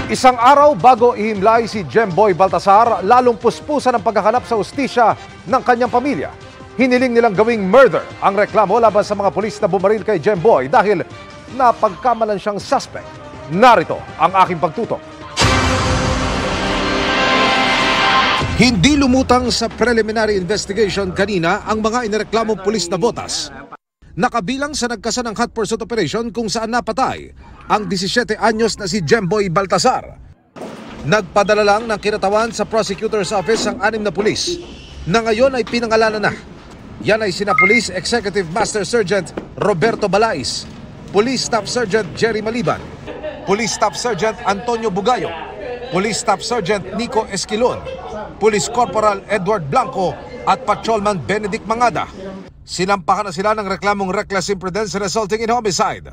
Isang araw bago ihimlay si Jemboy Baltasar, lalong puspusan ang paghahanap sa hustisya ng kanyang pamilya. Hiniling nilang gawing murder ang reklamo laban sa mga pulis na bumaril kay Jemboy dahil napagkamalan siyang suspect. Narito ang aking pagtutok. Hindi lumutang sa preliminary investigation kanina ang mga inireklamong pulis na botas. Nakabilang sa nagkasa ng hot pursuit operation kung saan napatay ang 17 anyos na si Jemboy Baltasar. Nagpadala lang ng kinatawan sa prosecutor's office ang 6 na pulis na ngayon ay pinangalanan na. Yan ay sina Police Executive Master Sergeant Roberto Balais, Police Staff Sergeant Jerry Maliban, Police Staff Sergeant Antonio Bugayo, Police Staff Sergeant Nico Esquilon, Police Corporal Edward Blanco at Patrolman Benedict Mangada. Sinampahan na sila ng reklamong reckless imprudence resulting in homicide.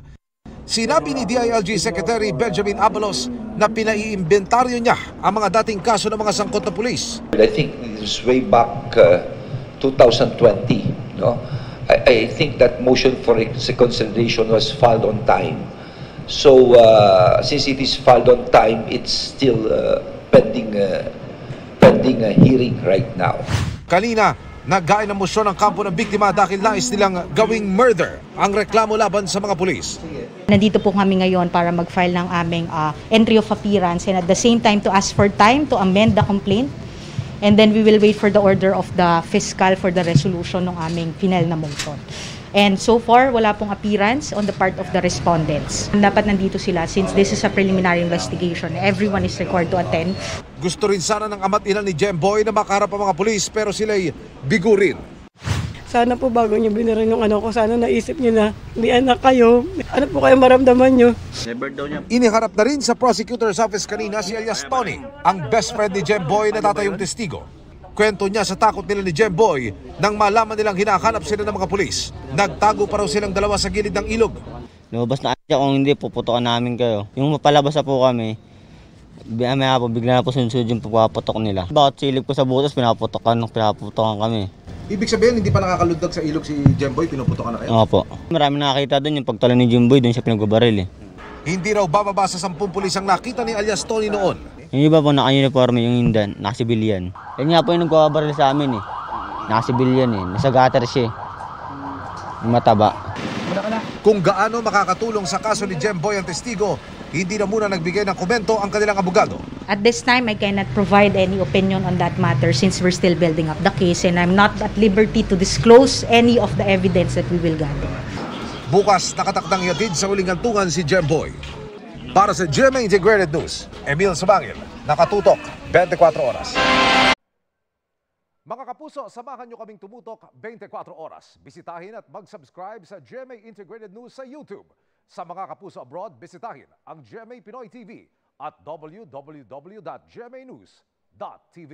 Sinabi ni DILG Secretary Benjamin Abalos na pinaiimbentaryo niya ang mga dating kaso ng mga sangkot na pulis. I think this is way back 2020. No? I think that motion for reconsideration was filed on time. So since it is filed on time, it's still pending a hearing right now. Kanina, naggain ng mosyon ang kampo ng biktima dahil nais nilang gawing murder ang reklamo laban sa mga pulis. Nandito po kami ngayon para mag-file ng aming entry of appearance and at the same time to ask for time to amend the complaint. And then we will wait for the order of the fiscal for the resolution ng aming final na motion. And so far, wala pong appearance on the part of the respondents. Dapat nandito sila since this is a preliminary investigation. Everyone is required to attend. Gusto rin sana ng ama't ina ni Jemboy na makaharap ang mga pulis pero sila'y bigo rin. Sana po bago niyo binarin yung ko, sana naisip niyo na may anak kayo. Ano po kayo maramdaman niyo? Iniharap na rin sa prosecutor's office kanina si alias Tony, ang best friend ni Jemboy na tatayong testigo. Kwento niya sa takot nila ni Jemboy nang malaman nilang hinahanap sila ng mga pulis. Nagtago pa raw silang dalawa sa gilid ng ilog. Lumabas na siya, kung hindi puputokan namin kayo. Yung mapalabas na po kami, maya po bigla na po sunod yung pagpaputok nila. Bakit silip ko sa butas, pinaputokan kami. Ibig sabihin hindi pa nakakalundag sa ilog si Jemboy, pinuputokan na kayo? Opo. Marami nakakita doon yung pagtalo ni Jemboy, doon siya pinagbabaril eh. Hindi raw bababa sa 10 pulis ang nakita ni alias Tony noon. Yung iba po naka-uniforme, yung hindan, naka-civilian. Yan nga po yung nagbabaril sa amin eh. Naka-civilian eh, nasa gutter siya eh. Mataba. Kung gaano makakatulong sa kaso ni Jemboy ang testigo, hindi na muna nagbigay ng komento ang kanilang abogado. At this time, I cannot provide any opinion on that matter since we're still building up the case and I'm not at liberty to disclose any of the evidence that we will gather. Bukas, nakatakdang ihatid sa uling gantungan si Jemboy. Para sa GMA Integrated News, Emil Sabangil, nakatutok 24 oras. Mga kapuso, samahan nyo kaming tumutok 24 oras. Bisitahin at mag-subscribe sa GMA Integrated News sa YouTube. Sa mga kapuso abroad, bisitahin ang GMA Pinoy TV at www.gmanews.tv.